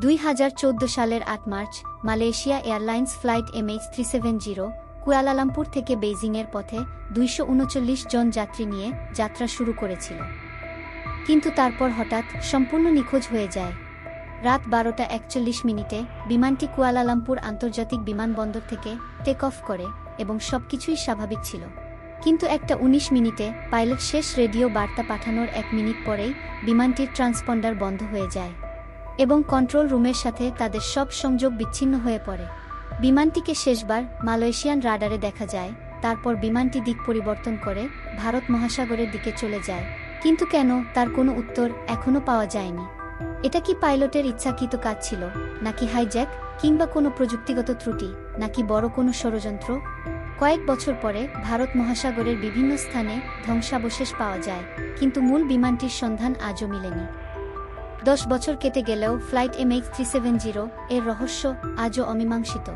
2014 সালের 8 March Malaysia airlines flight MH370 Kuala Lumpur থেকে বেইজিংয়ের পথে 239 জন যাত্রী নিয়ে যাত্রা শুরু করেছিল। কিন্তু তারপর হঠাৎ সম্পূর্ণ নিখোঁজ হয়ে যায়। রাত 12:41 বিমানটি কুয়ালালামপুর আন্তর্জাতিক বিমানবন্দর থেকে টেক অফ করে এবং সবকিছুই স্বাভাবিক ছিল। কিন্তু একটা 19 মিনিটে পাইলট শেষ রেডিও বার্তা পাঠানোর 1 মিনিট পরেই বিমানটির ট্রান্সপন্ডার বন্ধ হয়ে যায় এবং কন্ট্রোল রুমের সাথে তাদের সব সংযোগ বিচ্ছিন্ন হয়ে পড়ে। বিমানটিকে শেষবার মালয়েশিয়ান রাডারে দেখা যায়, তারপর বিমানটি দিক পরিবর্তন করে ভারত মহাসাগরের দিকে চলে যায়। কিন্তু কেন, তার কোনো উত্তর এখনও পাওয়া যায়নি। এটা কি পাইলটের ইচ্ছাকৃত কাজ ছিল, নাকি হাইজ্যাক, কিংবা কোনো প্রযুক্তিগত ত্রুটি, নাকি বড় কোনো ষড়যন্ত্র? কয়েক বছর পরে ভারত মহাসাগরের বিভিন্ন স্থানে ধ্বংসাবশেষ পাওয়া যায়, কিন্তু মূল বিমানটির সন্ধান আজও মেলেনি। 10 বছর কেটে গেলেও ফ্লাইট MH370 এর রহস্য আজও অমীমাংসিত।